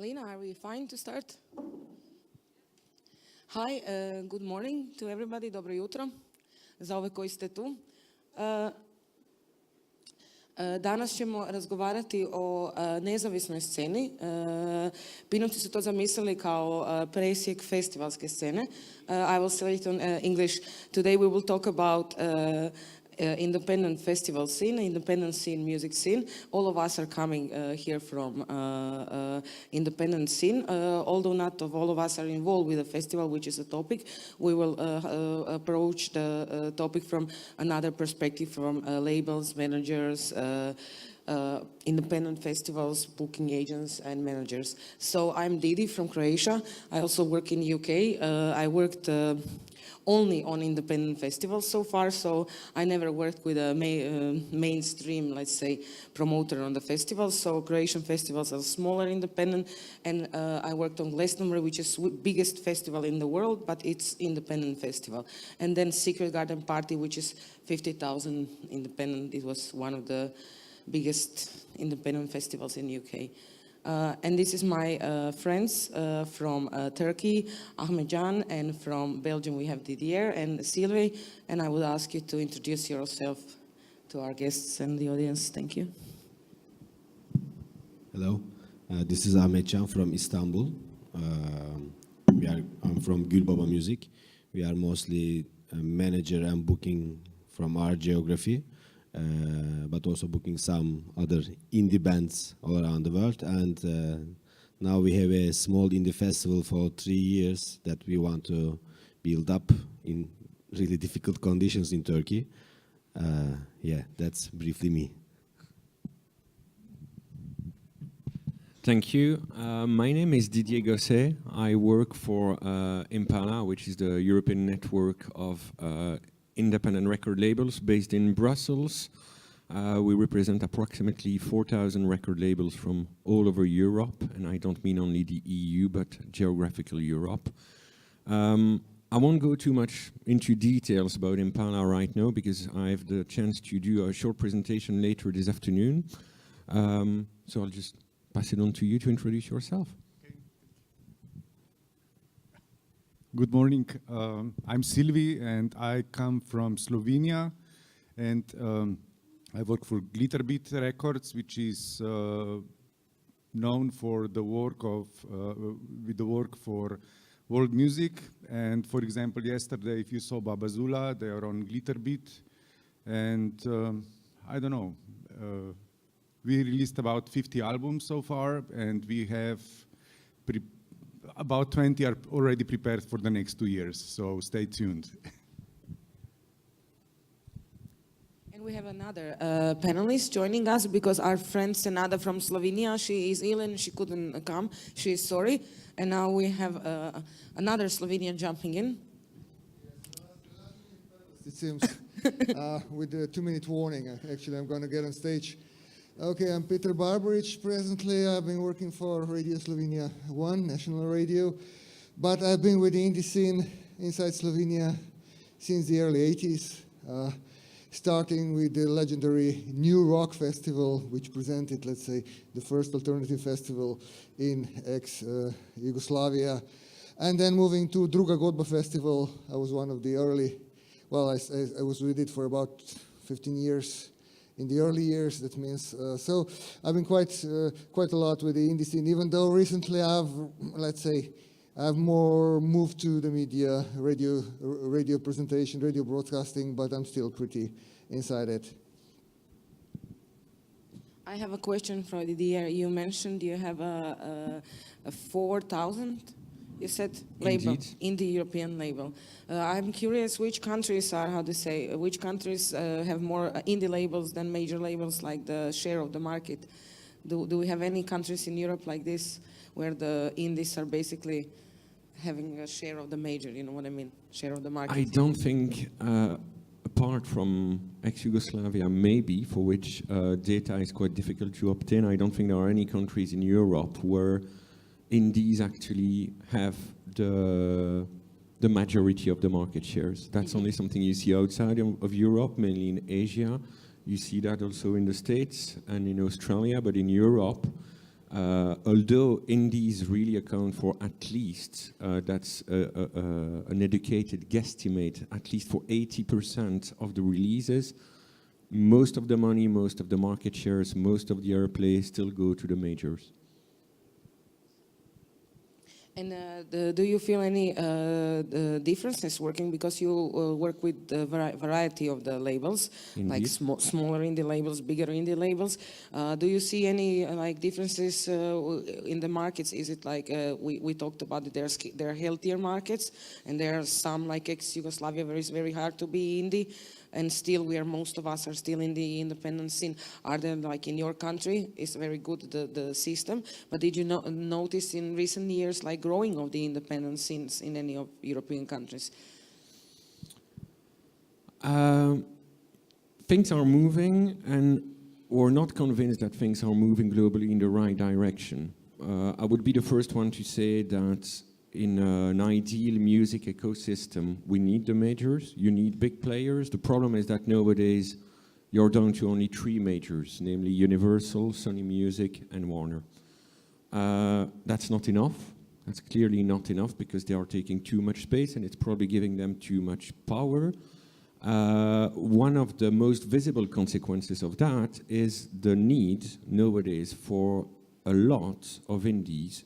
Alina, are we fine to start? Hi, good morning to everybody, dobro jutro, za ove koji ste tu. Danas ćemo razgovarati o nezavisnoj sceni. Pinovci su to zamislili kao presjek festivalske scene. I will say it on English. Today we will talk about independent festival scene, independent scene, music scene. All of us are coming here from independent scene. Although not all of us are involved with the festival, which is a topic, we will approach the topic from another perspective, from labels, managers, independent festivals, booking agents and managers. So I'm Didi from Croatia. I also work in UK. I worked only on independent festivals so far, so I never worked with a mainstream, let's say, promoter on the festivals. So Croatian festivals are smaller, independent, and I worked on Glastonbury, which is biggest festival in the world, but it's independent festival. And then Secret Garden Party, which is 50,000 independent. It was one of the biggest independent festivals in UK. And this is my friends from Turkey, Ahmetcan, and from Belgium we have Didier and Sylvie. And I would ask you to introduce yourself to our guests and the audience. Thank you. Hello, this is Ahmetcan from Istanbul. I'm from Gülbaba Music. We are mostly a manager and booking from our geography. But also booking some other indie bands all around the world. And now we have a small indie festival for 3 years that we want to build up in really difficult conditions in Turkey. Yeah, that's briefly me. Thank you. My name is Didier Gosset. I work for Impala, which is the European network of independent record labels based in Brussels. We represent approximately 4,000 record labels from all over Europe, and I don't mean only the EU, but geographical Europe. I won't go too much into details about Impala right now, because I have the chance to do a short presentation later this afternoon. So I'll just pass it on to you to introduce yourself. Good morning. I'm Sylvie, and I come from Slovenia, and I work for Glitterbeat Records, which is known for the work of with the work for world music. And for example, yesterday, if you saw Babazula, they are on Glitterbeat, and I don't know. We released about 50 albums so far, and we have about 20 are already prepared for the next 2 years, so stay tuned. And we have another panelist joining us, because our friend Senada from Slovenia, she is ill and she couldn't come. She is sorry. And now we have another Slovenian jumping in. It seems, with a 2-minute warning. Actually, I'm going to get on stage. Okay, I'm Peter Barbaric. Presently, I've been working for Radio Slovenia 1, national radio, but I've been with the indie scene inside Slovenia since the early 80s, starting with the legendary New Rock Festival, which presented, let's say, the first alternative festival in ex-Yugoslavia, and then moving to Druga Godba Festival. I was one of the early, well, I was with it for about 15 years. In the early years, that means, so I've been quite a lot with the indie scene, even though recently I've more moved to the media, radio presentation, radio broadcasting, but I'm still pretty inside it. I have a question for Didier. You mentioned you have a 4,000, you said, label, indie European label. I'm curious which countries are, which countries have more indie labels than major labels, like the share of the market? Do we have any countries in Europe like this, where the indies are basically having a share of the major, you know what I mean, share of the market? I don't think, apart from ex-Yugoslavia, maybe, for which data is quite difficult to obtain, I don't think there are any countries in Europe where indies actually have the majority of the market shares. That's only something you see outside of Europe, mainly in Asia. You see that also in the States and in Australia, but in Europe, Although indies really account for at least, that's an educated guesstimate, at least for 80% of the releases, most of the money, most of the market shares, most of the airplay still go to the majors. And do you feel any differences working, because you work with the variety of the labels, like Indeed. smaller indie labels, bigger indie labels? Do you see any like differences in the markets? Is it like we talked about it, there are healthier markets, and there are some like ex-Yugoslavia where it's very hard to be indie, and still most of us are still in the independent scene. Are there, like in your country, it's very good, the system, but did you notice in recent years like growing of the independent scenes in any of European countries? Things are moving, and we're not convinced that things are moving globally in the right direction. I would be the first one to say that in an ideal music ecosystem, we need the majors, you need big players. The problem is that nowadays you're down to only 3 majors, namely Universal, Sony Music, and Warner. That's not enough. That's clearly not enough, because they are taking too much space and it's probably giving them too much power. One of the most visible consequences of that is the need nowadays for a lot of indies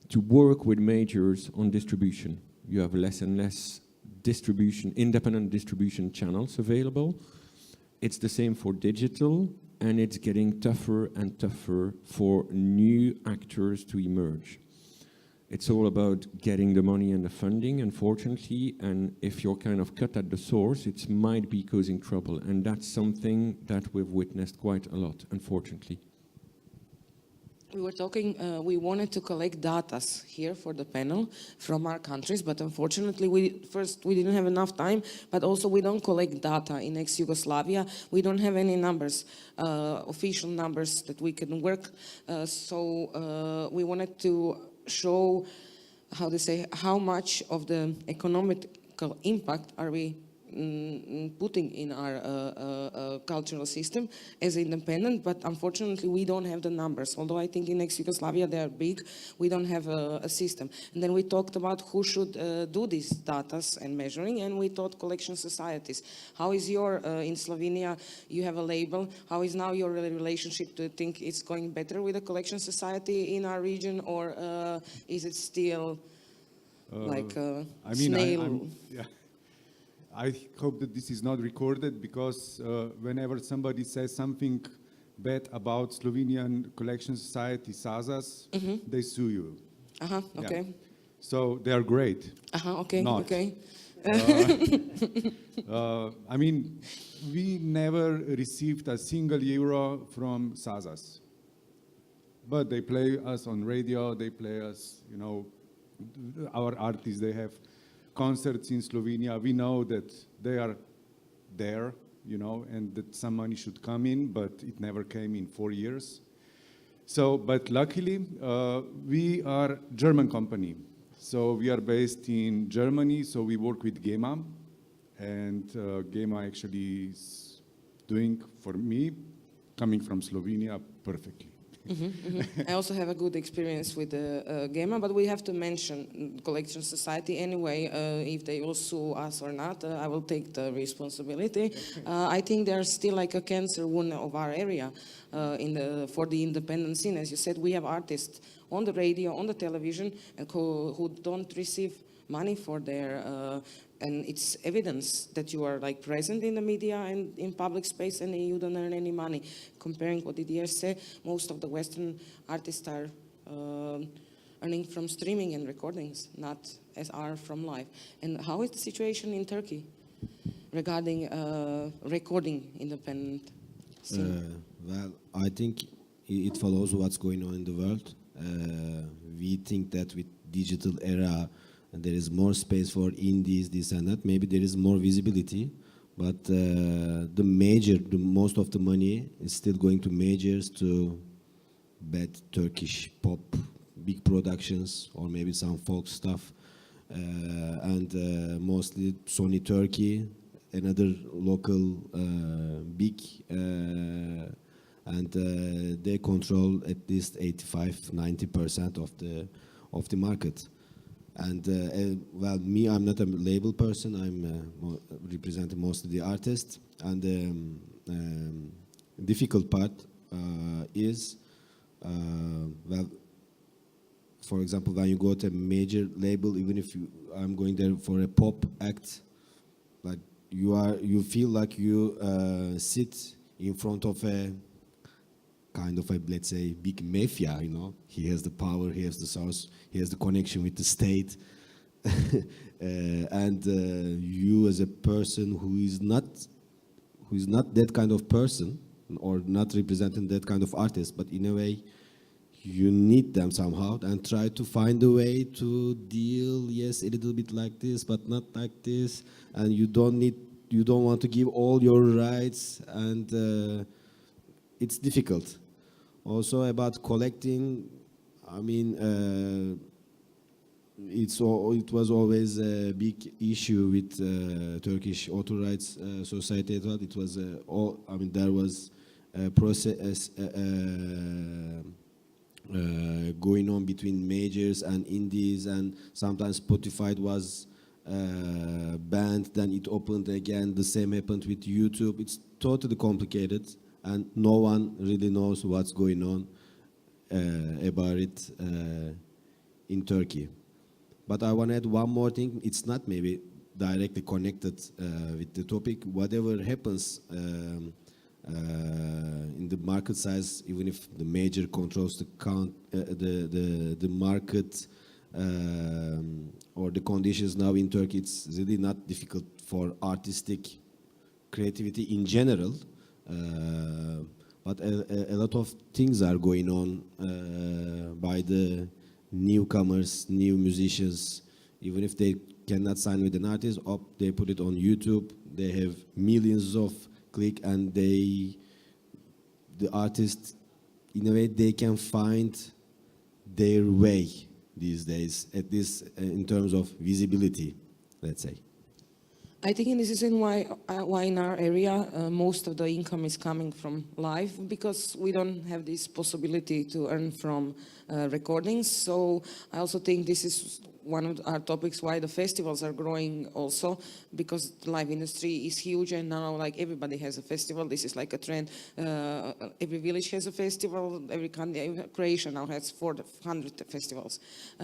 to work with majors on distribution. You have less and less independent distribution channels available. It's the same for digital, and it's getting tougher and tougher for new actors to emerge. It's all about getting the money and the funding, unfortunately, and if you're kind of cut at the source, it might be causing trouble, and that's something that we've witnessed quite a lot, unfortunately. We were talking, we wanted to collect data here for the panel from our countries, but unfortunately we didn't have enough time, but also we don't collect data in ex-Yugoslavia. We don't have any numbers, official numbers that we can work. So we wanted to show, how much of the economical impact are we putting in our cultural system as independent, but unfortunately we don't have the numbers. Although I think in ex-Yugoslavia they are big, we don't have a system. And then we talked about who should do these data and measuring, and we thought collection societies. How is your, in Slovenia, you have a label, how is now your relationship? Do you think it's going better with the collection society in our region, or is it still like a snail? I hope that this is not recorded, because whenever somebody says something bad about Slovenian Collection Society, SAZAS, they sue you. Okay. Yeah. So they are great. Okay, Not. okay. I mean, we never received a single euro from SAZAS. But they play us on radio, they play us, our artists, they have concerts in Slovenia. We know that they are there, and that some money should come in, but it never came in 4 years. So, but luckily, we are German company. So we are based in Germany, so we work with GEMA, and GEMA actually is doing, for me, coming from Slovenia, perfectly. I also have a good experience with GEMA, but we have to mention Collection Society anyway. If they will sue us or not, I will take the responsibility. I think they're still like a cancer wound of our area for the independent scene. As you said, we have artists on the radio, on the television, and who don't receive money for their and it's evidence that you are like present in the media and in public space, and you don't earn any money. Comparing what Didier said, most of the Western artists are earning from streaming and recordings, not as are from live. And how is the situation in Turkey regarding recording independent scene? Well, I think it follows what's going on in the world. We think that with digital era, and there is more space for indies, this and that. Maybe there is more visibility, but most of the money is still going to majors, to bad Turkish pop, big productions, or maybe some folk stuff, and mostly Sony Turkey, another local big and they control at least 85-90% of the market. And well, me, I'm not a label person. I'm representing most of the artists, and difficult part is well, for example, when you go to a major label, even if I'm going there for a pop act, like you feel like you sit in front of a kind of a, let's say, big mafia. You know, he has the power, he has the source, he has the connection with the state, and you as a person who is not that kind of person or not representing that kind of artist, but in a way you need them somehow and try to find a way to deal, yes, a little bit like this, but not like this, and you don't want to give all your rights, and it's difficult. Also about collecting, I mean, it was always a big issue with Turkish Auto Rights Society as well. It was I mean, there was a process going on between majors and indies, and sometimes Spotify was banned, then it opened again. The same happened with YouTube. It's totally complicated, and no one really knows what's going on about it in Turkey. But I want to add one more thing. It's not maybe directly connected with the topic. Whatever happens in the market size, even if the major controls the market or the conditions now in Turkey, it's really not difficult for artistic creativity in general. But a lot of things are going on by the newcomers, new musicians. Even if they cannot sign with an artist, they put it on YouTube. They have millions of clicks, and the artists, in a way, they can find their way these days, at least in terms of visibility, let's say. I think this is why in our area most of the income is coming from live, because we don't have this possibility to earn from recordings. So I also think this is one of our topics why the festivals are growing also, because the live industry is huge, and now like everybody has a festival. This is like a trend. Every village has a festival. Every country, Croatia now has 400 festivals.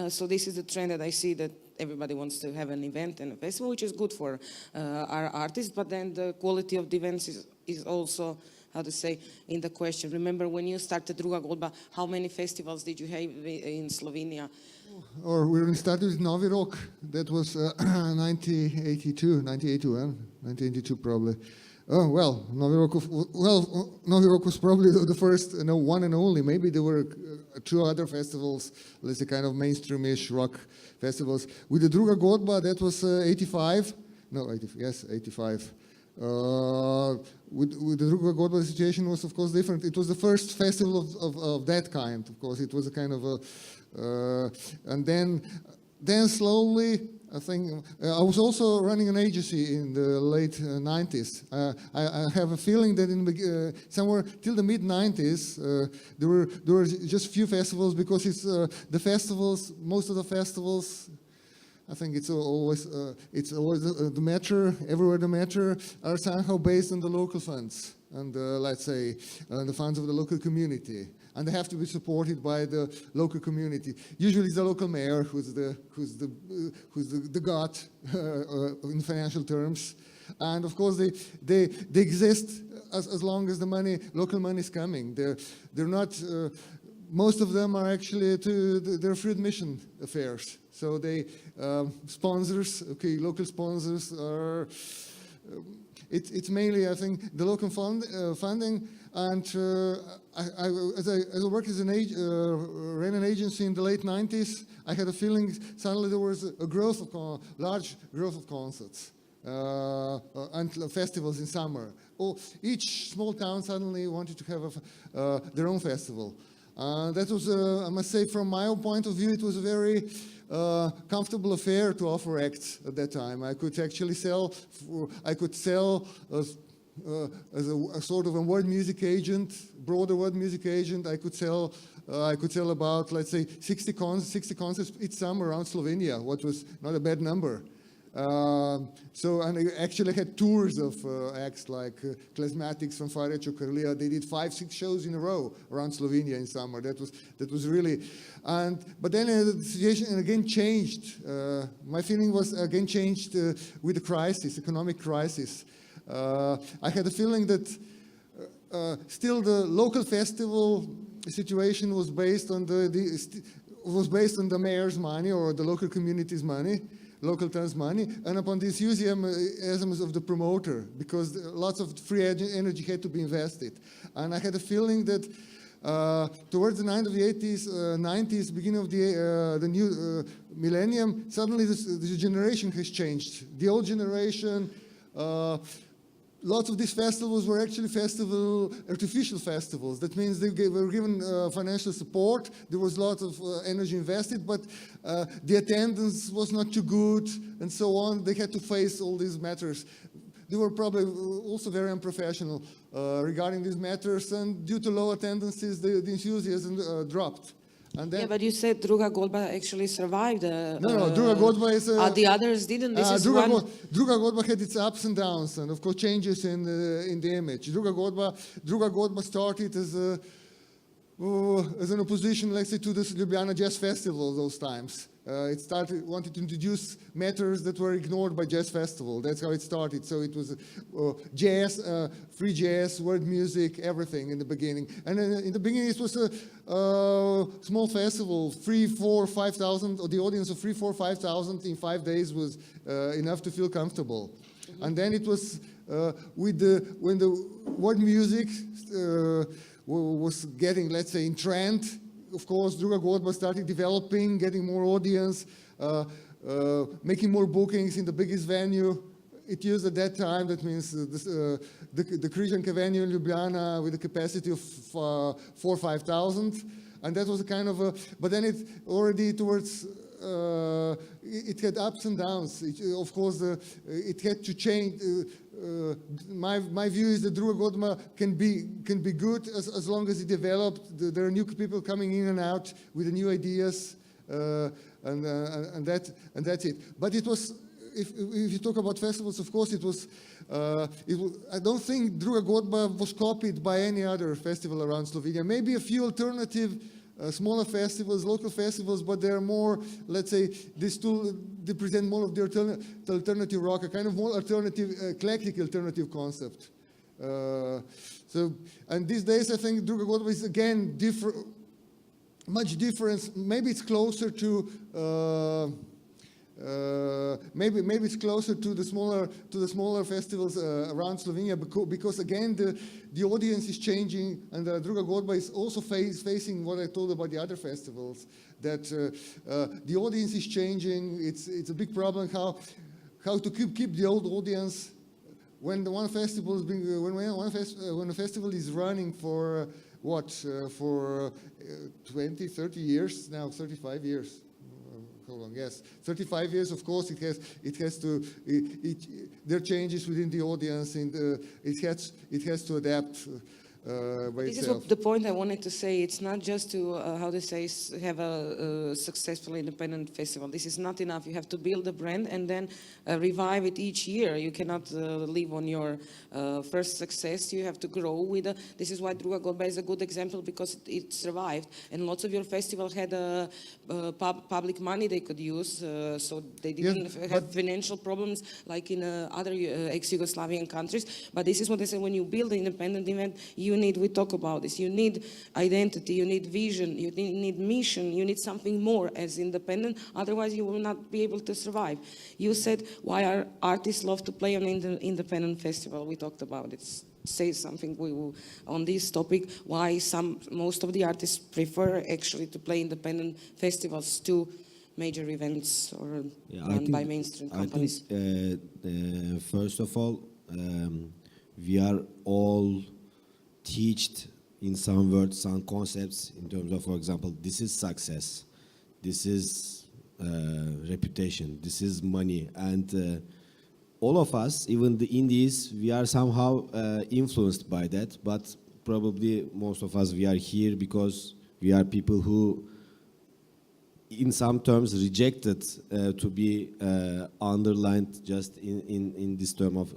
So this is the trend that I see, that everybody wants to have an event and a festival, which is good for our artists, but then the quality of the events is also, how to say, in the question. Remember when you started Druga Godba, how many festivals did you have in Slovenia? Or we started with Novi Rok. That was 1982 probably. Oh, well, Novi Rok was probably the first, one and only. Maybe there were two other festivals, let's say kind of mainstream-ish rock festivals. With the Druga Godba, that was 85. No, 85. With the Druga Godba, the situation was, of course, different. It was the first festival of that kind, of course. It was a kind of a... and then slowly, I think, I was also running an agency in the late 90s. I have a feeling that in somewhere till the mid-90s, there were just few festivals, because it's the festivals, most of the festivals, I think it's always the matter, everywhere the matter, are somehow based on the local funds, and let's say the funds of the local community. And they have to be supported by the local community. Usually it's the local mayor who's the god in financial terms. And of course they exist as long as the local money is coming. They're not, most of them are actually they're free admission affairs. So they, local sponsors are, it's mainly, I think, the local funding. And as I worked as ran an agency in the late 90s, I had a feeling suddenly there was a large growth of concerts and festivals in summer. Each small town suddenly wanted to have their own festival. That was, I must say, from my own point of view, it was a very comfortable affair to offer acts at that time. I could actually sell, as a sort of a world music agent, broader world music agent. I could sell about, let's say, 60 concerts each summer around Slovenia, what was not a bad number. And I actually had tours of acts like Klezmatics from Fire Chokarlia. They did 5-6 shows in a row around Slovenia in summer. That was really, but then the situation again changed. My feeling was again changed with the crisis, economic crisis. I had a feeling that still the local festival situation was based on the mayor's money or the local community's money. Local town's money, and upon the enthusiasm of the promoter, because lots of free energy had to be invested. And I had a feeling that towards the end of the 80s, 90s, beginning of the new millennium, suddenly this generation has changed. The old generation, lots of these festivals were actually artificial festivals. That means they were given financial support. There was lots of energy invested, but the attendance was not too good, and so on. They had to face all these matters. They were probably also very unprofessional regarding these matters, and due to low attendances, the enthusiasm dropped. And then, Yeah, but you said Druga Godba actually survived. no, Druga Godba is... the others didn't. This is one... Druga Godba had its ups and downs, and of course changes in the image. Druga Godba started as an opposition, let's say, to the Ljubljana Jazz Festival those times. It wanted to introduce matters that were ignored by Jazz Festival. That's how it started. So it was jazz, free jazz, world music, everything in the beginning. And in the beginning, it was a small festival, 3,000, 4,000, 5,000, or the audience of 3,000, 4,000, 5,000 in 5 days was enough to feel comfortable. Mm-hmm. And then it was when the world music was getting, let's say, in trend. Of course, Druga Godba started developing, getting more audience, making more bookings in the biggest venue. It used at that time, that means the Križanke venue in Ljubljana with a capacity of 4,000 or 5,000. And that was a kind of a, but then it already towards, it had ups and downs. Of course, it had to change. My view is that Druga Godba can be good as long as it developed. There are new people coming in and out with the new ideas, and that's it. But it was, if you talk about festivals, of course, it was. I don't think Druga Godba was copied by any other festival around Slovenia. Maybe a few alternative. Smaller festivals, local festivals, but they're more, let's say, they present more of the alternative rock, a kind of more alternative, eclectic alternative concept. And these days, I think Druga Godba is again much different. Maybe it's closer to. Maybe it's closer to the smaller festivals around Slovenia because again the audience is changing, and Druga Godba is also facing what I told about the other festivals, that the audience is changing. It's a big problem how to keep the old audience when the one festival is being when a festival is running for for 20, 30 years now, 35 years. How long? Yes, 35 years. Of course, it has to. There are changes within the audience, and it has to adapt by This itself. is the point I wanted to say. It's not just to have a successful independent festival. This is not enough. You have to build a brand and then revive it each year. You cannot live on your first success. You have to grow with it. This is why Druga Godba is a good example, because it survived, and lots of your festivals had public money they could use, so they didn't have financial problems like in other ex-Yugoslavian countries. But this is what I say: when you build an independent event, we talk about this, you need identity, you need vision, you need mission, you need something more as independent, otherwise you will not be able to survive. You said why our artists love to play on independent festival. We talked about it. Say something on this topic, why most of the artists prefer actually to play independent festivals to major events or run by mainstream companies. I think, first of all, we are all taught in some words, some concepts in terms of, for example, this is success, this is reputation, this is money, and all of us, even the indies, we are somehow influenced by that. But probably most of us, we are here because we are people who, in some terms, rejected to be underlined just in this term of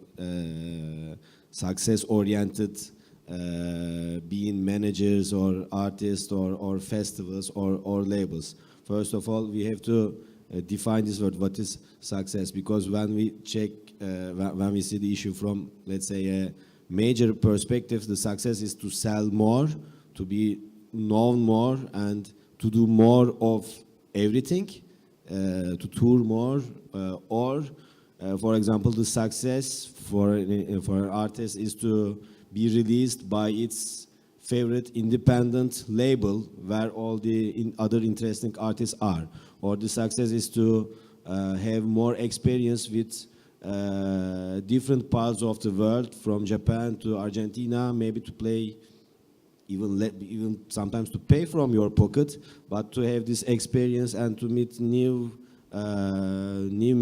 success-oriented, being managers or artists or festivals or labels. First of all, we have to define this word, what is success, because when we check, when we see the issue from, let's say, a major perspective, the success is to sell more, to be known more, and to do more of everything, to tour more, or, for example, the success for an artist is to be released by its favorite independent label where all the other interesting artists are. Or the success is to have more experience with different parts of the world, from Japan to Argentina, maybe to play, even sometimes to pay from your pocket, but to have this experience and to meet new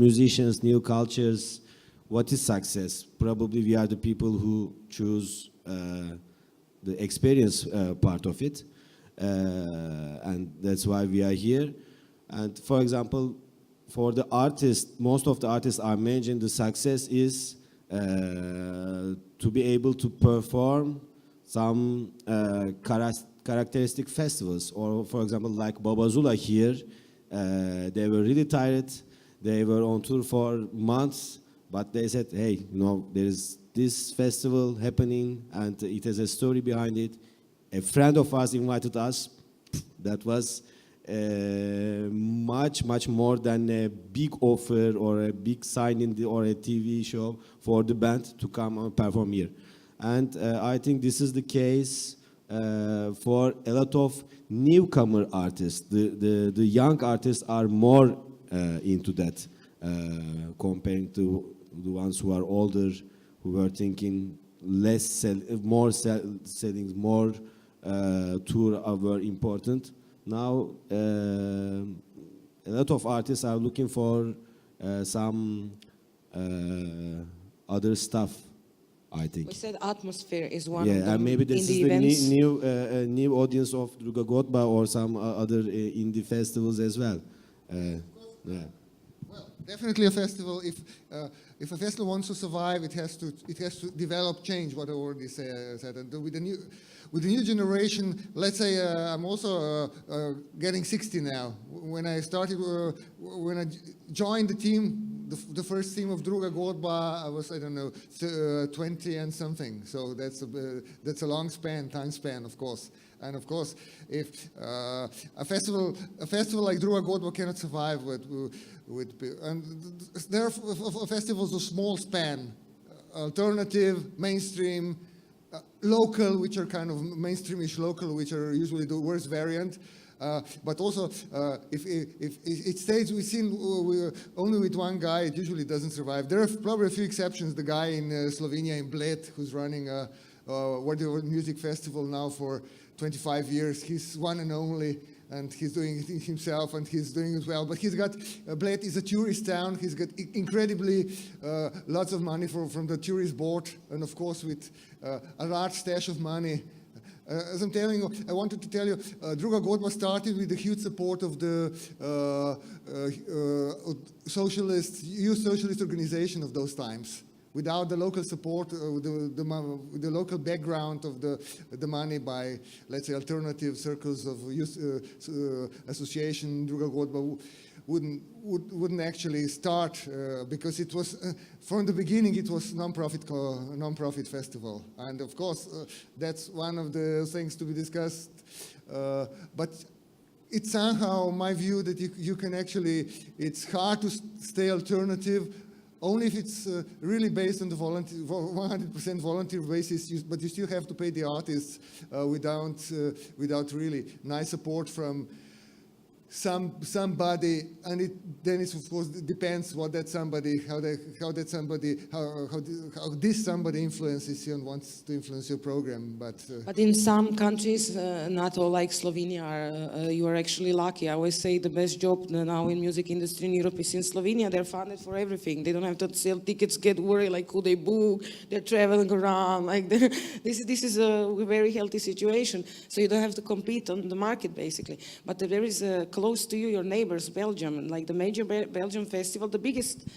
musicians, new cultures. What is success? Probably we are the people who choose the experience part of it, and that's why we are here. And for example, for the artist, most of the artists are managing, the success is to be able to perform some characteristic festivals, or for example, like Babazula here, they were really tired, they were on tour for months, but they said, hey, there is this festival happening and it has a story behind it. A friend of ours invited us. That was much more than a big offer or a big signing or a TV show for the band to come and perform here. And I think this is the case for a lot of newcomer artists. The young artists are more into that comparing to the ones who are older, who were thinking more selling, more tour were important. Now, a lot of artists are looking for some other stuff, I think. We said atmosphere is one of Yeah, them and maybe in this the is events. the new audience of Druga Godba or some other indie festivals as well. Yeah. Well, definitely a festival. If a festival wants to survive, it has to develop, change. What I already said. And with the new generation, let's say I'm also getting 60 now. When I started, when I joined the team, the first team of Druga Godba, I was 20 and something. So that's a long time span, of course. And of course, if a festival like Druga Godba cannot survive and there are festivals of small span, alternative, mainstream, local, which are kind of mainstreamish local, which are usually the worst variant. But also, if it stays only with one guy, it usually doesn't survive. There are probably a few exceptions. The guy in Slovenia, in Bled, who's running a World Music Festival now for 25 years. He's one and only, and he's doing it himself, and he's doing it well. But he's got, Bled is a tourist town. He's got incredibly lots of money from the tourist board, and of course with a large stash of money. As I'm telling you, I wanted to tell you, Druga Godba started with the huge support of the youth socialist organization of those times. Without the local support, the local background of the money by, let's say, alternative circles of youth association, Druga Godba wouldn't actually start because it was from the beginning it was non-profit festival, and of course that's one of the things to be discussed. But it's somehow my view that you can actually, it's hard to stay alternative only if it's really based on the 100% volunteer basis, but you still have to pay the artists without really nice support from somebody, and then it of course depends what that somebody, how this somebody influences you and wants to influence your program. But in some countries, not all like Slovenia, you are actually lucky. I always say the best job now in music industry in Europe is in Slovenia. They're funded for everything. They don't have to sell tickets, get worried like who they book. They're traveling around. Like this is a very healthy situation. So you don't have to compete on the market basically. But there is close to you, your neighbors, Belgium, like the major Belgian festival, the biggest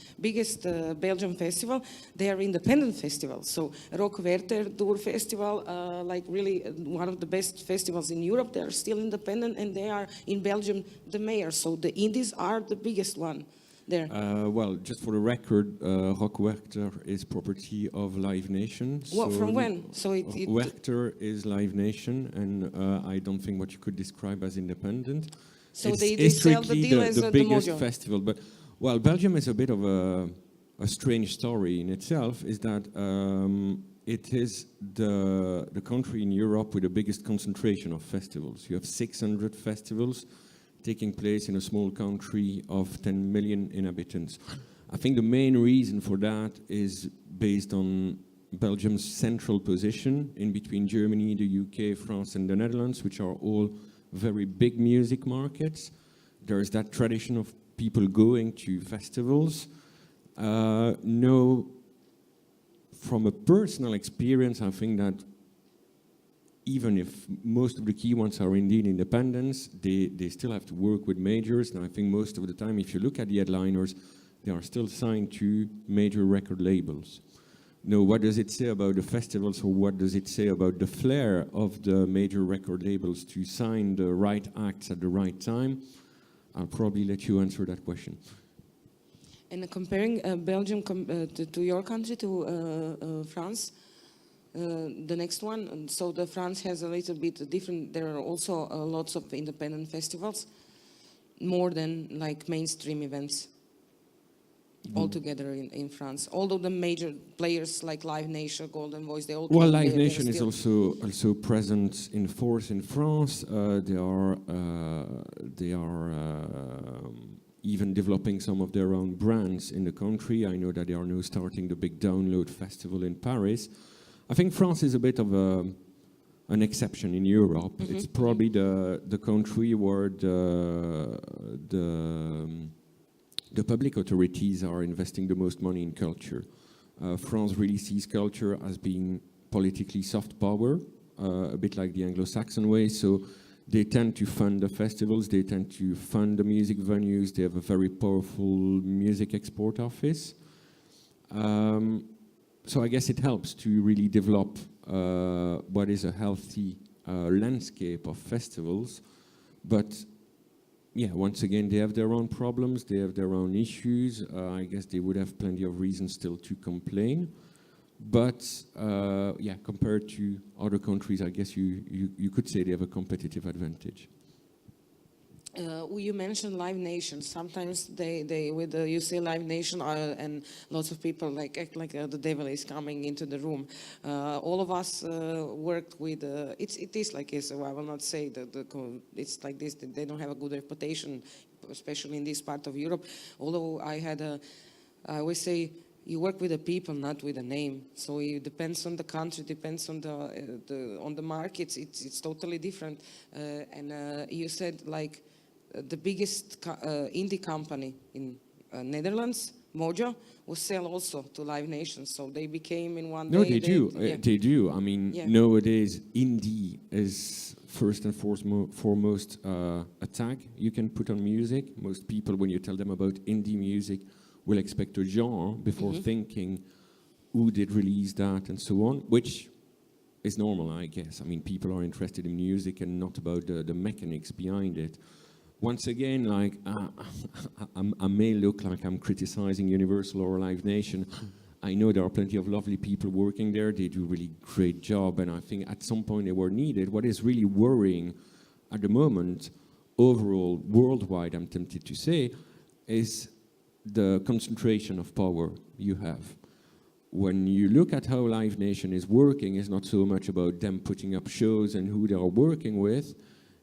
Belgian festival. They are independent festivals. So Rock Werther Tour Festival, like really one of the best festivals in Europe. They are still independent, and they are in Belgium the mayor. So the indies are the biggest one there. Well, just for the record, Rock Werchter is property of Live Nation. What, from when? So Werchter is Live Nation, and I don't think what you could describe as independent. So it's, they it's sell the strictly deal as the the biggest Mojo. festival. But, well, Belgium is a bit of a strange story in itself, is that it is the country in Europe with the biggest concentration of festivals. You have 600 festivals taking place in a small country of 10 million inhabitants. I think the main reason for that is based on Belgium's central position in between Germany, the UK, France, and the Netherlands, which are all very big music markets. There's that tradition of people going to festivals. No, from a personal experience, I think that even if most of the key ones are indeed independents, they still have to work with majors. And I think most of the time, if you look at the headliners, they are still signed to major record labels. Now, what does it say about the festivals, or what does it say about the flair of the major record labels to sign the right acts at the right time? I'll probably let you answer that question. And comparing Belgium to your country, to France, the next one, and so the France has a little bit different. There are also lots of independent festivals, more than like mainstream events altogether in France. Although the major players like Live Nation, Golden Voice, they all Well, came, Live they're Nation is still- also present in force in France. They are even developing some of their own brands in the country. I know that they are now starting the big Download Festival in Paris. I think France is a bit of an exception in Europe. It's probably the country where the public authorities are investing the most money in culture. France really sees culture as being politically soft power, a bit like the Anglo-Saxon way. So they tend to fund the festivals, they tend to fund the music venues, they have a very powerful music export office. So I guess it helps to really develop what is a healthy landscape of festivals. But yeah, once again, they have their own problems, they have their own issues. I guess they would have plenty of reasons still to complain. But yeah, compared to other countries, I guess you could say they have a competitive advantage. You mentioned Live Nation. Sometimes they with you say Live Nation, and lots of people like act like the devil is coming into the room. All of us worked with. It is like this. So I will not say that it's like this. They don't have a good reputation, especially in this part of Europe. Although I always say, you work with the people, not with the name. So it depends on the country, depends on the markets. It's totally different. And you said like the biggest indie company in Netherlands, Mojo, was sell also to Live Nation. So they became in one No, day. they do. Yeah. They do. I mean, Yeah. nowadays, indie is first and foremost a tag you can put on music. Most people, when you tell them about indie music, will expect a genre before thinking who did release that and so on, which is normal, I guess. I mean, people are interested in music and not about the mechanics behind it. Once again, like, I may look like I'm criticizing Universal or Live Nation. I know there are plenty of lovely people working there. They do a really great job, and I think at some point they were needed. What is really worrying at the moment, overall, worldwide, I'm tempted to say, is the concentration of power you have. When you look at how Live Nation is working, it's not so much about them putting up shows and who they are working with.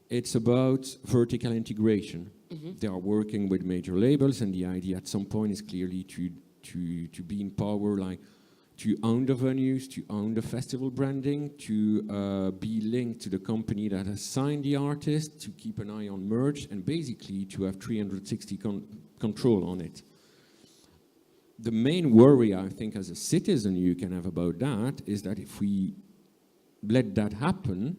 It's about vertical integration. They are working with major labels, and the idea at some point is clearly to be in power, like to own the venues, to own the festival branding, to be linked to the company that has signed the artist, to keep an eye on merch, and basically to have 360 control on it. The main worry, I think, as a citizen you can have about that is that if we let that happen,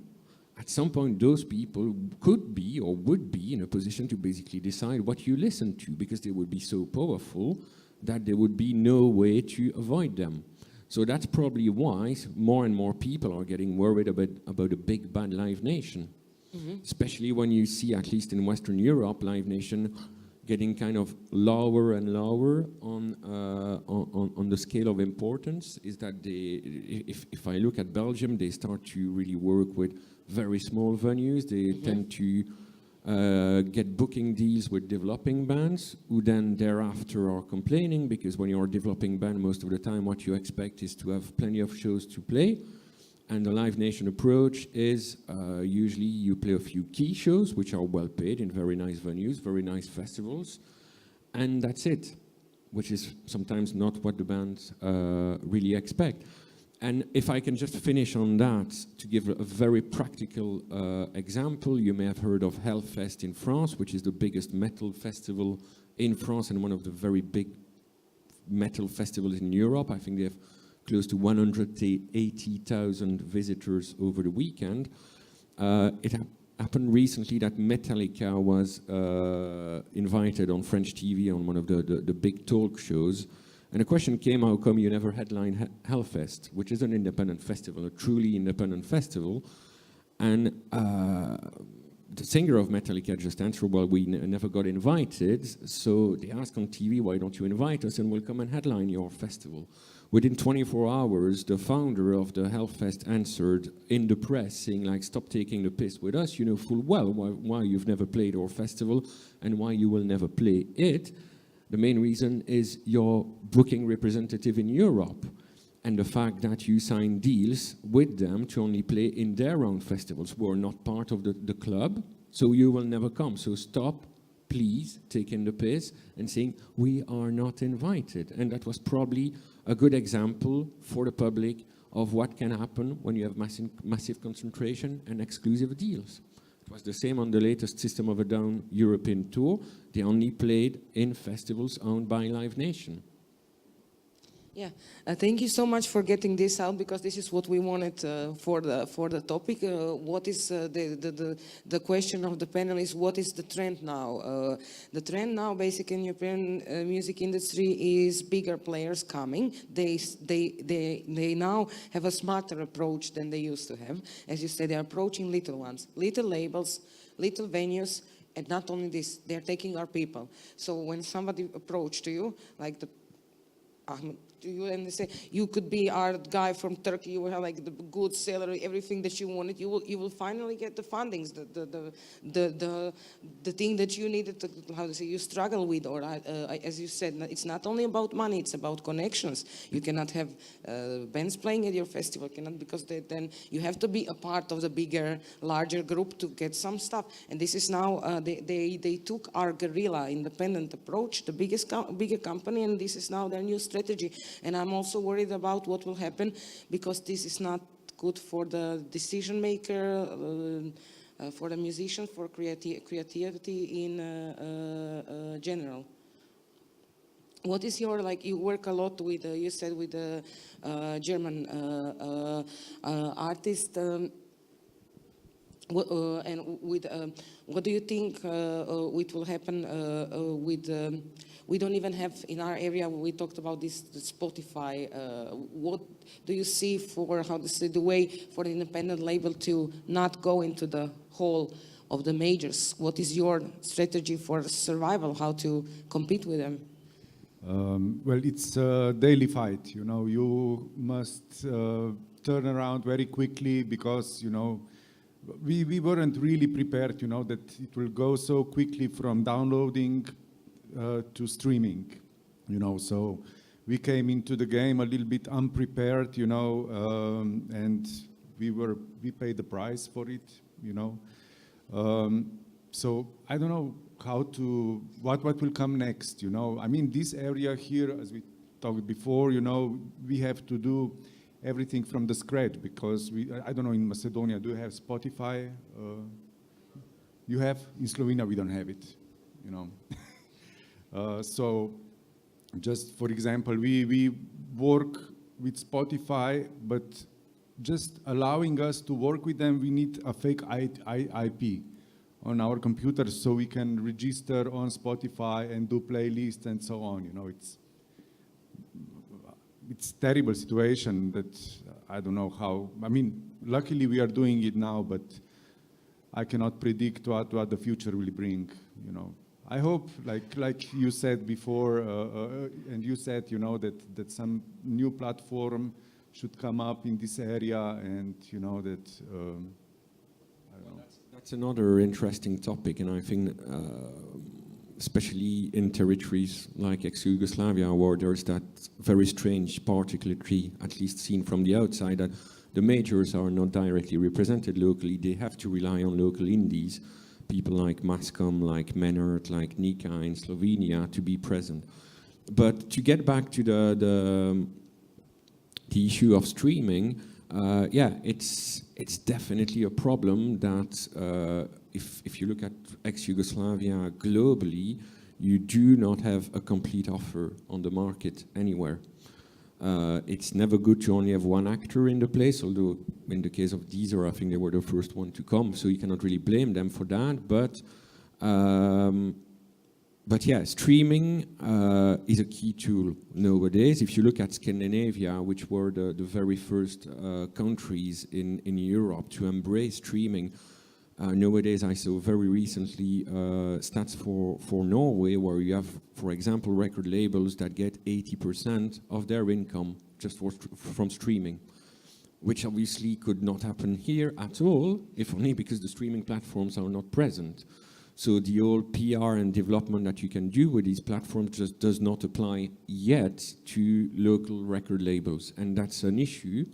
at some point those people could be or would be in a position to basically decide what you listen to, because they would be so powerful that there would be no way to avoid them. So that's probably why more and more people are getting worried about a big bad Live Nation. Especially when you see, at least in Western Europe, Live Nation getting kind of lower and lower on the scale of importance. Is that if I look at Belgium, they start to really work with very small venues. They tend to get booking deals with developing bands, who then thereafter are complaining, because when you're a developing band, most of the time what you expect is to have plenty of shows to play. And the Live Nation approach is usually you play a few key shows, which are well paid in very nice venues, very nice festivals, and that's it, which is sometimes not what the bands really expect. And if I can just finish on that, to give a very practical example, you may have heard of Hellfest in France, which is the biggest metal festival in France and one of the very big metal festivals in Europe. I think they have close to 180,000 visitors over the weekend. It happened recently that Metallica was invited on French TV on one of the big talk shows. And the question came, how come you never headline Hellfest, which is an independent festival, a truly independent festival? And the singer of Metallica just answered, well, we never got invited. So they asked on TV, why don't you invite us and we'll come and headline your festival? Within 24 hours, the founder of the Hellfest answered in the press saying, like, stop taking the piss with us. You know full well why you've never played our festival and why you will never play it. The main reason is your booking representative in Europe and the fact that you sign deals with them to only play in their own festivals who are not part of the club, so you will never come. So stop, please, taking the piss and saying, we are not invited. And that was probably a good example for the public of what can happen when you have massive concentration and exclusive deals. It was the same on the latest System of a Down European tour. They only played in festivals owned by Live Nation. Yeah, thank you so much for getting this out, because this is what we wanted for the topic. What is the question of the panel is, what is the trend now? The trend now, basically, in European music industry is bigger players coming. They now have a smarter approach than they used to have. As you said, they're approaching little ones, little labels, little venues, and not only this, they're taking our people. So when somebody approached to you, like the to you, and they say you could be our guy from Turkey, you will have like the good salary, everything that you wanted, you will finally get the fundings, the thing that you needed to, how to say, you struggle with, or as you said, it's not only about money, it's about connections. You cannot have bands playing at your festival, because then you have to be a part of the bigger, larger group to get some stuff. And this is now they took our guerrilla independent approach, the bigger company, and this is now their new strategy. And I'm also worried about what will happen, because this is not good for the decision maker, for the musician, for creativity in general. What is your, like, you work a lot with, you said, with the German artist, and with what do you think it will happen with? We don't even have in our area. We talked about this Spotify. What do you see for, how to say, the way for the independent label to not go into the hole of the majors? What is your strategy for survival? How to compete with them? Well, it's a daily fight. You know, you must turn around very quickly, because, you know, we weren't really prepared, you know, that it will go so quickly from downloading to streaming, you know. So we came into the game a little bit unprepared, you know, and we paid the price for it, you know. So I don't know what will come next, you know. I mean, this area here, as we talked before, you know, we have to do everything from the scratch because I don't know, in Macedonia, do you have Spotify? You have? In Slovenia, we don't have it, you know. So just for example, we work with Spotify, but just allowing us to work with them, we need a fake IP on our computers so we can register on Spotify and do playlists and so on. You know, it's terrible situation that I don't know how. I mean, luckily we are doing it now, but I cannot predict what the future will bring. You know, I hope, like you said before, and you said, you know, that some new platform should come up in this area, and you know that. I don't know. That's another interesting topic, and I think, especially in territories like ex-Yugoslavia, where there's that very strange particularity, at least seen from the outside, that the majors are not directly represented locally. They have to rely on local indies, people like Mascom, like Menard, like Nika in Slovenia, to be present. But to get back to the issue of streaming, yeah, it's definitely a problem that if you look at ex-Yugoslavia globally, you do not have a complete offer on the market anywhere. It's never good to only have one actor in the place, although in the case of Deezer, I think they were the first one to come, so you cannot really blame them for that. But yeah, streaming is a key tool nowadays. If you look at Scandinavia, which were the very first countries in Europe to embrace streaming, nowadays I saw very recently stats for Norway, where you have, for example, record labels that get 80% of their income just from streaming, which obviously could not happen here at all, if only because the streaming platforms are not present. So the old PR and development that you can do with these platforms just does not apply yet to local record labels. And that's an issue,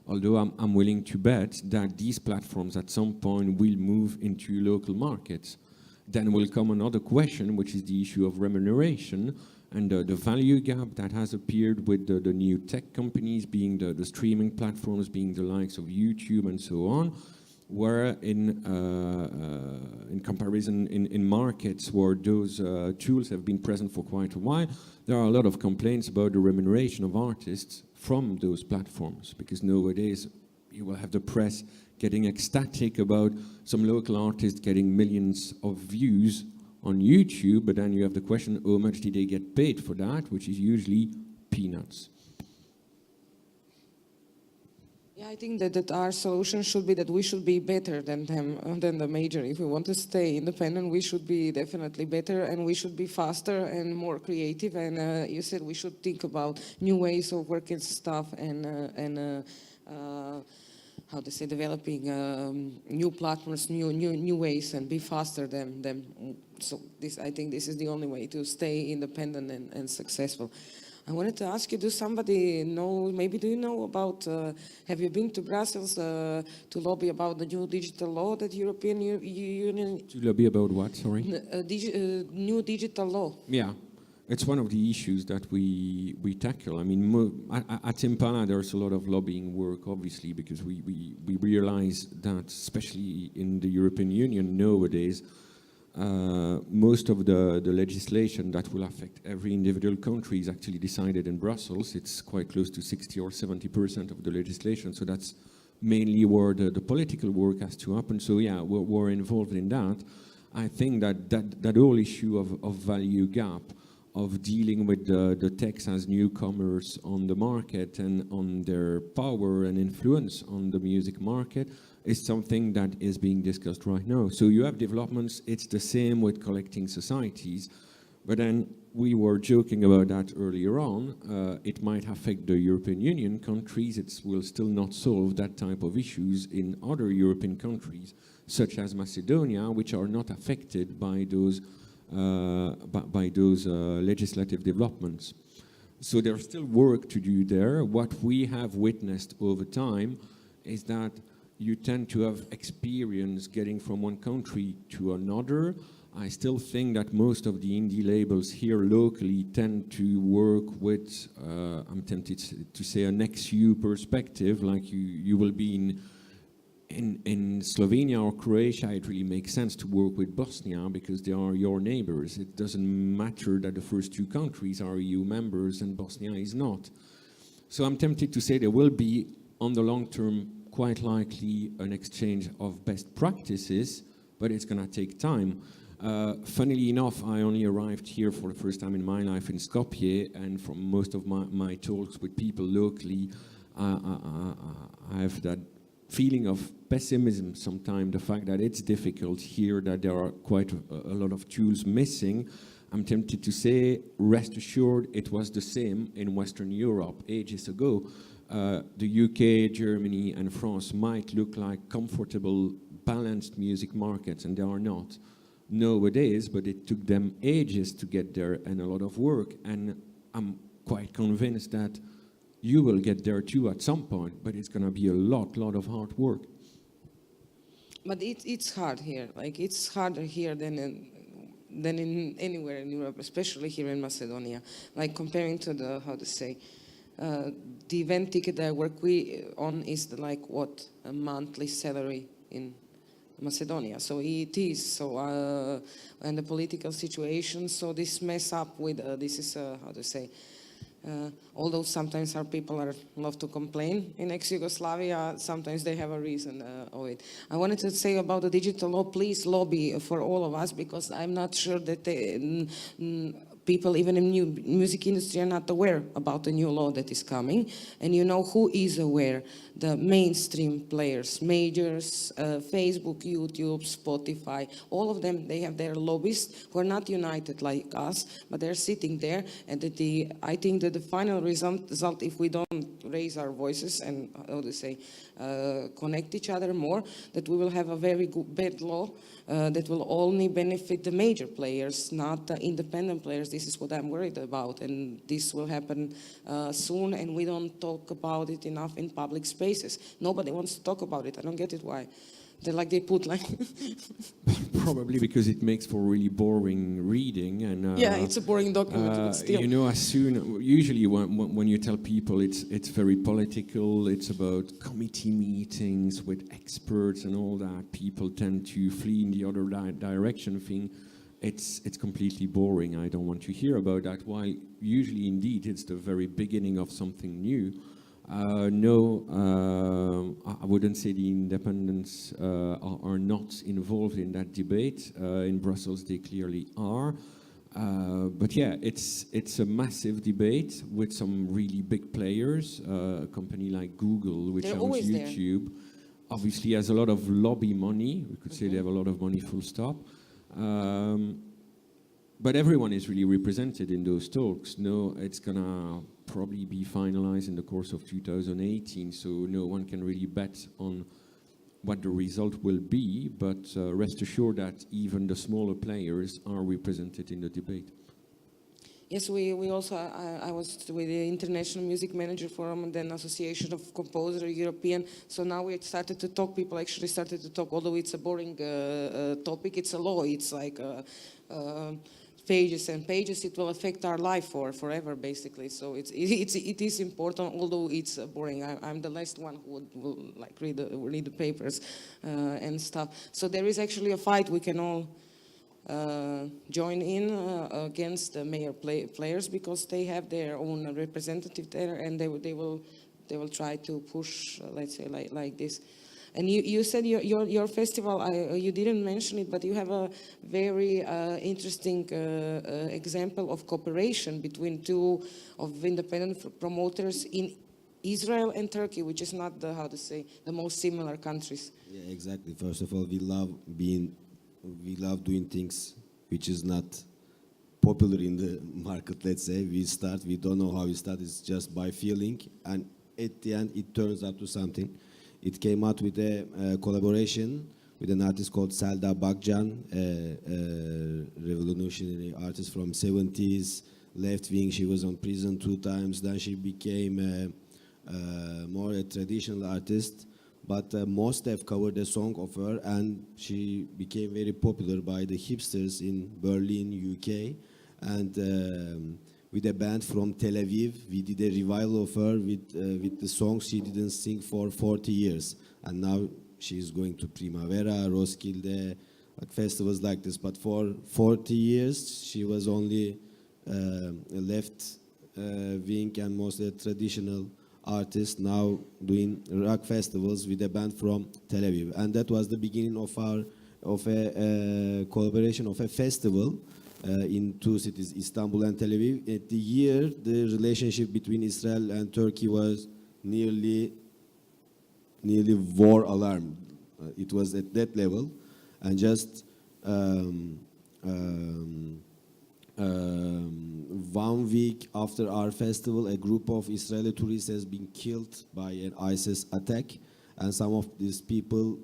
although I'm willing to bet that these platforms at some point will move into local markets. Then will come another question, which is the issue of remuneration and the value gap that has appeared with the new tech companies, being the streaming platforms, being the likes of YouTube and so on, where in comparison in markets where those tools have been present for quite a while, there are a lot of complaints about the remuneration of artists from those platforms, because nowadays you will have the press getting ecstatic about some local artists getting millions of views on YouTube, but then you have the question, how much did they get paid for that, which is usually peanuts. Yeah, I think that our solution should be that we should be better than them, than the major. If we want to stay independent, we should be definitely better, and we should be faster and more creative. And you said we should think about new ways of working stuff and how to say, developing new platforms, new ways, and be faster than them. So I think this is the only way to stay independent and successful. I wanted to ask you, do somebody know, maybe do you know about, have you been to Brussels to lobby about the new digital law that European Union... To lobby about what, sorry? New digital law. Yeah, it's one of the issues that we tackle. I mean, at Impala there's a lot of lobbying work, obviously, because we realize that, especially in the European Union nowadays, most of the legislation that will affect every individual country is actually decided in Brussels. It's quite close to 60 or 70% of the legislation. So that's mainly where the political work has to happen. So yeah, we're involved in that. I think that whole issue of value gap, of dealing with the techs as newcomers on the market and on their power and influence on the music market, is something that is being discussed right now. So you have developments, it's the same with collecting societies, but then we were joking about that earlier on. It might affect the European Union countries, it will still not solve that type of issues in other European countries, such as Macedonia, which are not affected by those legislative developments. So there's still work to do there. What we have witnessed over time is that you tend to have experience getting from one country to another. I still think that most of the indie labels here locally tend to work with, I'm tempted to say, an XU perspective, like you will be in Slovenia or Croatia. It really makes sense to work with Bosnia because they are your neighbors. It doesn't matter that the first two countries are EU members and Bosnia is not. So I'm tempted to say there will be, on the long term, quite likely an exchange of best practices, but it's going to take time. Funnily enough, I only arrived here for the first time in my life in Skopje, and from most of my talks with people locally, I have that feeling of pessimism sometimes, the fact that it's difficult here, that there are quite a lot of tools missing. I'm tempted to say, rest assured, it was the same in Western Europe ages ago. The UK, Germany, and France might look like comfortable, balanced music markets, and they are not nowadays, but it took them ages to get there and a lot of work. And I'm quite convinced that you will get there too at some point, but it's going to be a lot of hard work. But it's hard here. Like, it's harder here than in anywhere in Europe, especially here in Macedonia. Like, comparing to the, how to say, the event ticket that I work on is a monthly salary in Macedonia. So it is. So and the political situation. So this mess up with this is how to say. Although sometimes our people love to complain in ex-Yugoslavia, sometimes they have a reason of it. I wanted to say about the digital law, please lobby for all of us, because I'm not sure that people, even in the music industry, are not aware about the new law that is coming. And you know who is aware? The mainstream players, majors, Facebook, YouTube, Spotify, all of them, they have their lobbyists who are not united like us, but they're sitting there. And I think that the final result, if we don't raise our voices and, how to say, connect each other more, that we will have a very bad law that will only benefit the major players, not the independent players. This is what I'm worried about, and this will happen soon, and we don't talk about it enough in public spaces. Nobody wants to talk about it. I don't get it why. They put like... Probably because it makes for really boring reading. And yeah, it's a boring document, but still. You know, usually when you tell people it's very political, it's about committee meetings with experts and all that, people tend to flee in the other direction, think it's completely boring, I don't want to hear about that, while usually indeed it's the very beginning of something new. No, I wouldn't say the independents are not involved in that debate. In Brussels, they clearly are. But yeah, it's a massive debate with some really big players. A company like Google, which owns YouTube, obviously has a lot of lobby money. We could say they have a lot of money, full stop. But everyone is really represented in those talks. No, it's gonna probably be finalized in the course of 2018, so no one can really bet on what the result will be, but rest assured that even the smaller players are represented in the debate. Yes, we also, I was with the International Music Manager Forum and then Association of Composers European, so now we started to talk, people actually started to talk, although it's a boring topic, it's a law, it's like pages and pages, it will affect our life forever, basically. So it is important, although it's boring. I'm the last one who will like read the papers and stuff. So there is actually a fight we can all join in against the mayor players, because they have their own representative there, and they will try to push, let's say, like this. And you said your festival, you didn't mention it, but you have a very interesting example of cooperation between two of independent promoters in Israel and Turkey, which is not the, how to say, the most similar countries. Yeah, exactly. First of all, we love doing things which is not popular in the market, let's say. We don't know how we start, it's just by feeling, and at the end it turns out to something. It came out with a collaboration with an artist called Selda Bakcan, a revolutionary artist from 70s, left wing. She was on prison 2 times. Then she became more a traditional artist but most have covered a song of her, and she became very popular by the hipsters in Berlin, UK. And with a band from Tel Aviv, we did a revival of her with the songs she didn't sing for 40 years. And now she's going to Primavera, Roskilde, like festivals like this. But for 40 years, she was only a left wing and mostly a traditional artist, now doing rock festivals with a band from Tel Aviv. And that was the beginning of a collaboration of a festival in two cities, Istanbul and Tel Aviv. At the year, the relationship between Israel and Turkey was nearly war alarm. It was at that level, and just 1 week after our festival, a group of Israeli tourists has been killed by an ISIS attack, and some of these people,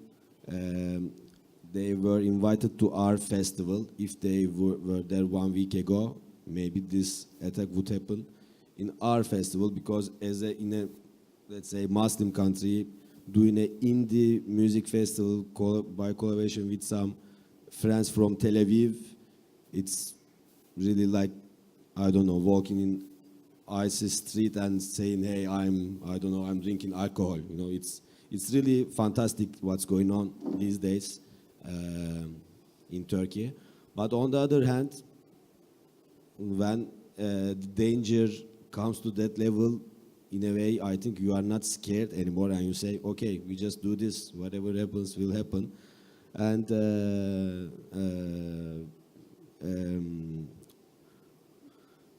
they were invited to our festival. If they were there 1 week ago, maybe this attack would happen in our festival, because in a, let's say, Muslim country, doing an indie music festival by collaboration with some friends from Tel Aviv, it's really like, I don't know, walking in ISIS street and saying, hey, I'm drinking alcohol. You know, it's really fantastic what's going on these days in Turkey. But on the other hand, when the danger comes to that level, in a way, I think you are not scared anymore, and you say, okay, we just do this, whatever happens will happen. And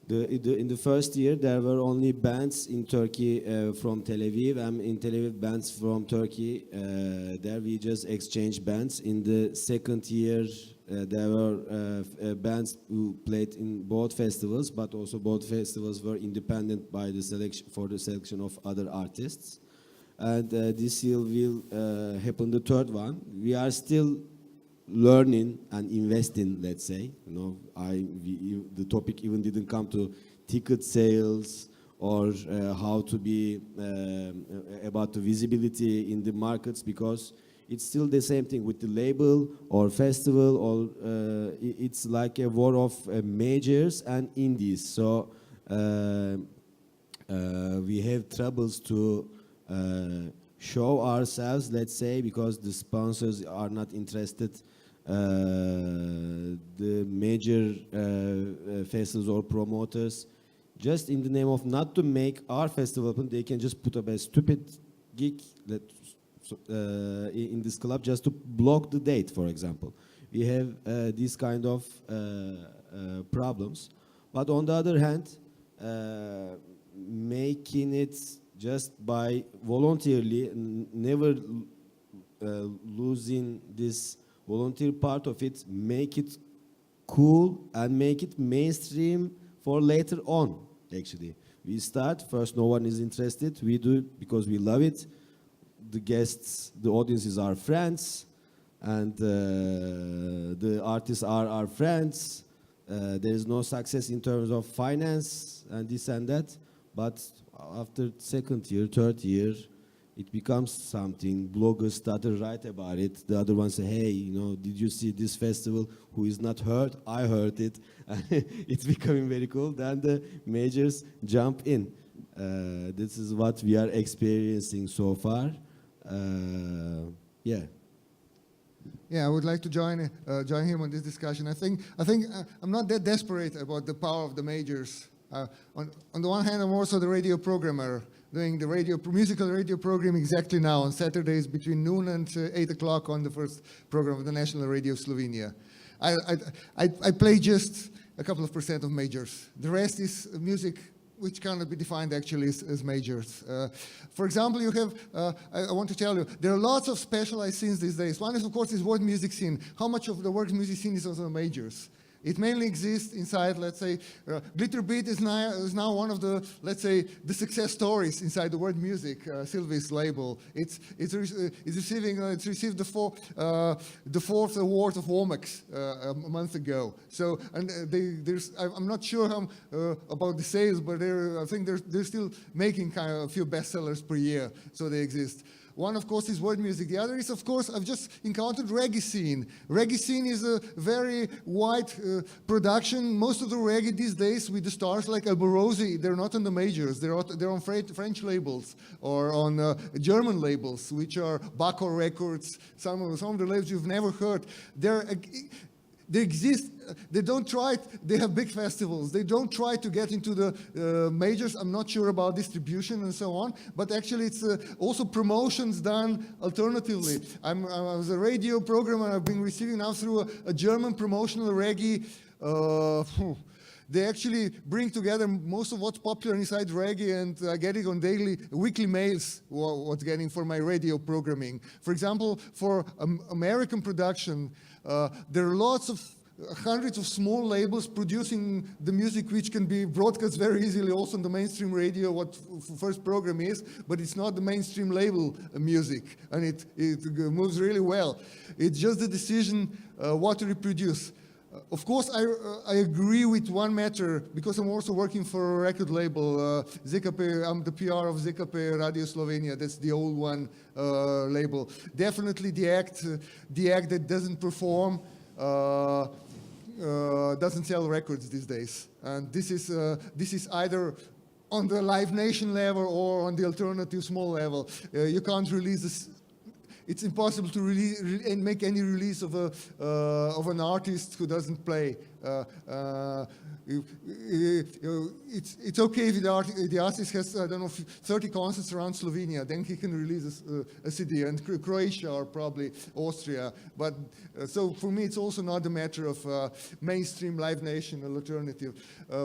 in the first year, there were only bands in Turkey from Tel Aviv, and in Tel Aviv, bands from Turkey. There we just exchanged bands. In the second year, there were bands who played in both festivals, but also both festivals were independent by the selection of other artists. And this year will happen the third one. We are still learning and investing, let's say. You know, the topic even didn't come to ticket sales or how to be about the visibility in the markets, because it's still the same thing with the label or festival, or it's like a war of majors and indies. So we have troubles to show ourselves, let's say, because the sponsors are not interested. The major festivals or promoters, just in the name of not to make our festival happen, they can just put up a stupid gig in this club just to block the date, for example. We have these kind of problems. But on the other hand, making it just by voluntarily, never losing this volunteer part of it, make it cool and make it mainstream for later on, actually. We start, first no one is interested, we do it because we love it. The guests, the audiences are friends, and the artists are our friends. There is no success in terms of finance and this and that, but after second year, third year, it becomes something. Bloggers start to write about it. The other ones say, hey, you know, did you see this festival? Who is not heard? I heard it. It's becoming very cool. Then the majors jump in. This is what we are experiencing so far. Yeah. Yeah, I would like to join him on this discussion. I think I'm not that desperate about the power of the majors. On the one hand, I'm also the radio programmer, doing the musical radio program exactly now on Saturdays between noon and 8 o'clock on the first program of the National Radio of Slovenia. I play just a couple of % of majors. The rest is music which cannot be defined actually as majors. For example, you have, I want to tell you, there are lots of specialized scenes these days. One is, of course, is world music scene. How much of the world music scene is also majors? It mainly exists inside, let's say, Glitterbeat is now one of the, let's say, the success stories inside the world music, Sylvie's label. It's received the fourth award of Womack a month ago. So, and I'm not sure about the sales, but I think they're still making kind of a few bestsellers per year, so they exist. One, of course, is world music. The other is, of course, I've just encountered reggae scene. Reggae scene is a very wide production. Most of the reggae these days with the stars like Alborosi, they're not on the majors. They're on French labels or on German labels, which are Baco Records, some of the labels you've never heard. They exist. They don't try. They have big festivals. They don't try to get into the majors. I'm not sure about distribution and so on. But actually, it's also promotions done alternatively. I was a radio programmer. I've been receiving now through a German promotional reggae. They actually bring together most of what's popular inside reggae, and I get it on weekly mails, what's getting for my radio programming. For example, for American production, there are hundreds of small labels producing the music which can be broadcast very easily also on the mainstream radio, what first program is, but it's not the mainstream label music, and it moves really well. It's just the decision what to reproduce. Of course, I agree with one matter, because I'm also working for a record label, ZKP. I'm the PR of ZKP Radio Slovenia. That's the old one label. Definitely the act that doesn't perform doesn't sell records these days. And this is either on the Live Nation level or on the alternative small level. You can't release this. It's impossible to make any release of an artist who doesn't play. It's okay if the artist has, I don't know, 30 concerts around Slovenia, then he can release a CD, and Croatia or probably Austria. But so for me, it's also not a matter of mainstream Live Nation or alternative. I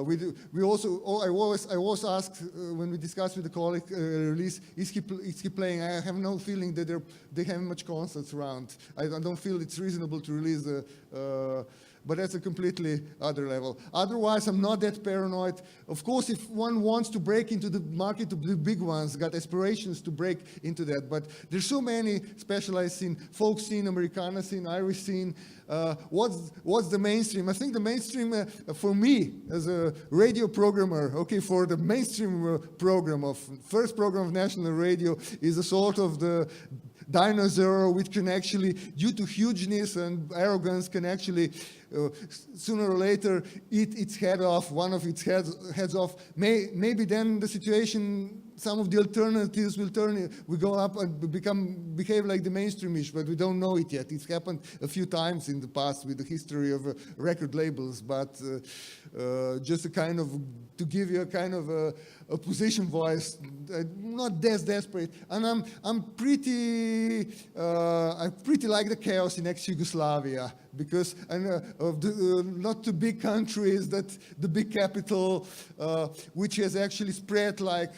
always ask when we discuss with the colleague release, is he playing? I have no feeling that they have much concerts around. I don't feel it's reasonable to release but that's a completely other level. Otherwise, I'm not that paranoid. Of course, if one wants to break into the market, the big ones got aspirations to break into that. But there's so many specialized scene, folk scene, Americana scene, Irish scene. What's the mainstream? I think the mainstream, for me, as a radio programmer, okay, for the mainstream first program of national radio is a sort of the dinosaur which can actually, due to hugeness and arrogance, can actually sooner or later eat its head off, one of its heads off. Maybe then the situation, some of the alternatives will go up and behave like the mainstreamish, but we don't know it yet. It's happened a few times in the past with the history of record labels, but just to give you a kind of a position voice, not that desperate. And I pretty like the chaos in ex-Yugoslavia, because of not too big countries, that the big capital, which has actually spread like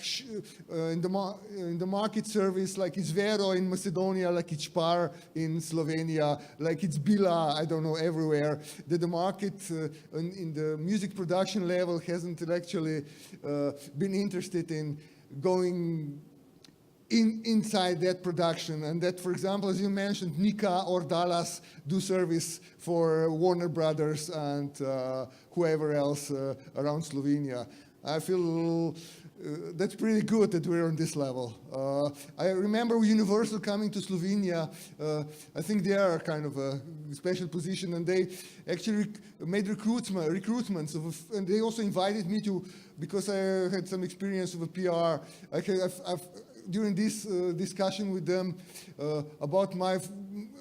in the market service, like it's Vero in Macedonia, like it's Spar in Slovenia, like it's Bila, I don't know, everywhere. That the market in the music production level hasn't actually been interested in going inside that production, and that, for example, as you mentioned, Nika or Dallas do service for Warner Brothers and whoever else around Slovenia. I feel that's pretty good that we're on this level. I remember Universal coming to Slovenia. I think they are kind of a special position, and they actually made recruitments and they also invited me to, because I had some experience of a PR. During this discussion with them about my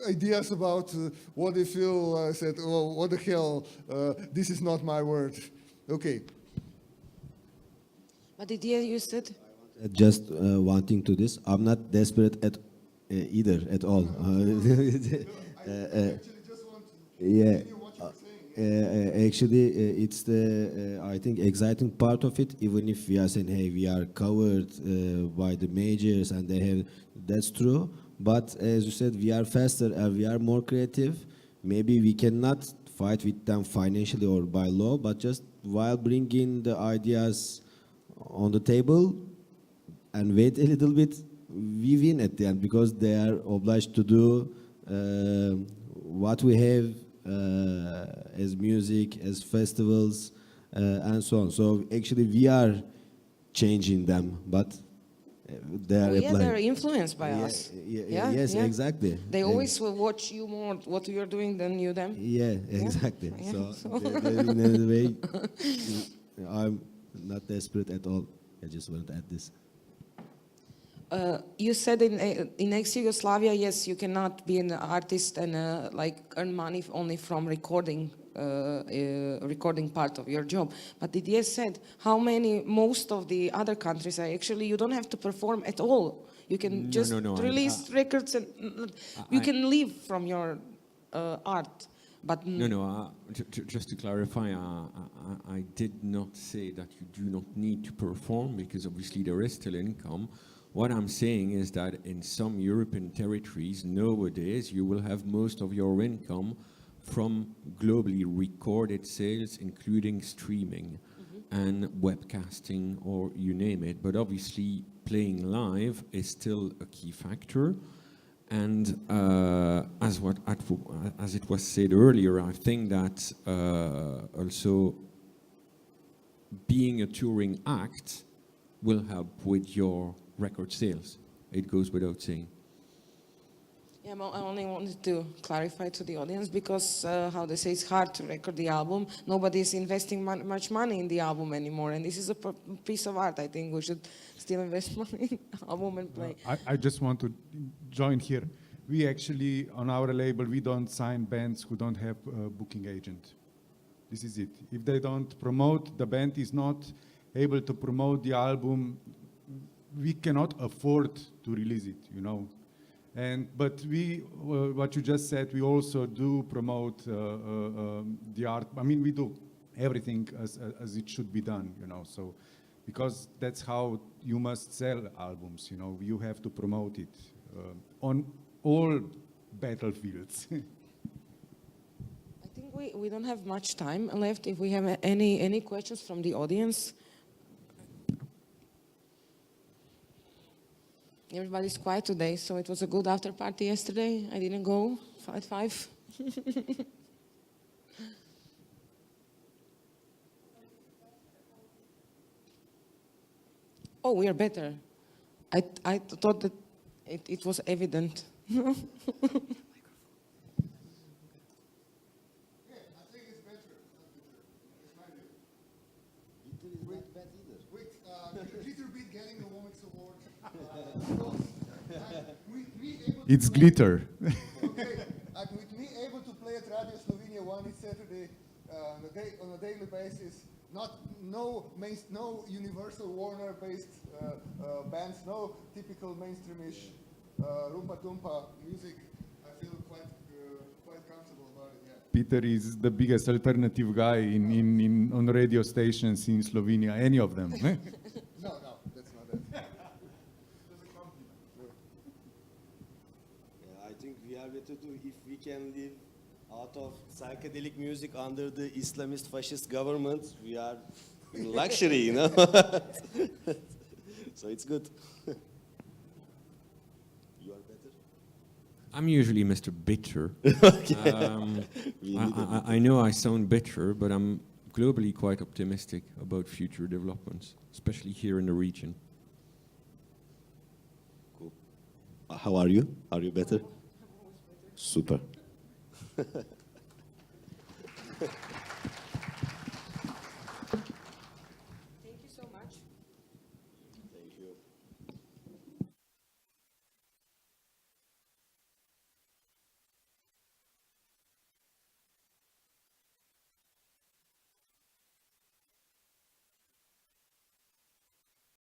ideas about what they feel, I said, oh, what the hell, this is not my word. Okay. What did you said? Just wanting to this. I'm not desperate at all. Yeah. Actually, it's the I think exciting part of it. Even if we are saying, hey, we are covered by the majors and they have, that's true. But as you said, we are faster and we are more creative. Maybe we cannot fight with them financially or by law, but just while bringing the ideas on the table and wait a little bit, we win at the end, because they are obliged to do what we have as music, as festivals, and so on. So actually we are changing them, but they are Oh, yeah, applying. they're influenced by Yeah, us. yes, exactly. They always will watch you more, what you're doing, than you them. Yeah, exactly. Yeah, So, in a way, I'm not desperate at all. I just wanted to add this. You said in ex-Yugoslavia, yes, you cannot be an artist and like earn money only from recording, recording part of your job. But Didier said most of the other countries are actually, you don't have to perform at all. You can just no, release records and you can live from your art. But No, just to clarify, I did not say that you do not need to perform, because obviously there is still income. What I'm saying is that in some European territories nowadays you will have most of your income from globally recorded sales, including streaming and webcasting, or you name it. But obviously playing live is still a key factor. And as it was said earlier, I think that also being a touring act will help with your record sales. It goes without saying. yeah, I only wanted to clarify to the audience because how they say it's hard to record the album. Nobody is investing much money in the album anymore, and this is a piece of art. I think we should still invest money in the album and play. I just want to join here. We actually, on our label, we don't sign bands who don't have a booking agent. This is it. If they don't promote, the band is not able to promote the album, we cannot afford to release it, you know. But we, what you just said, we also do promote the art. I mean, we do everything as it should be done, you know. So, because that's how you must sell albums, you know. You have to promote it on all battlefields. I think we don't have much time left. If we have any questions from the audience. Everybody's quiet today, so it was a good after party yesterday. I didn't go at 5. Oh, we are better. I thought that it was evident. Glitter Beat getting the Women's Award. It's glitter. Okay, with me able to play at Radio Slovenia 1 each Saturday on a daily basis. No Universal Warner based bands, no typical mainstreamish rumpa tumpa music. I feel quite comfortable about it. Yeah. Peter is the biggest alternative guy on radio stations in Slovenia, any of them. No, that's not it. Yeah, I think we are better to if we can live out of psychedelic music under the Islamist fascist government. We are in luxury, you know. So it's good. You are better. I'm usually Mr. Bitter. We need I know I sound bitter, but I'm globally quite optimistic about future developments, especially here in the region. Cool. How are you? Are you better? Super.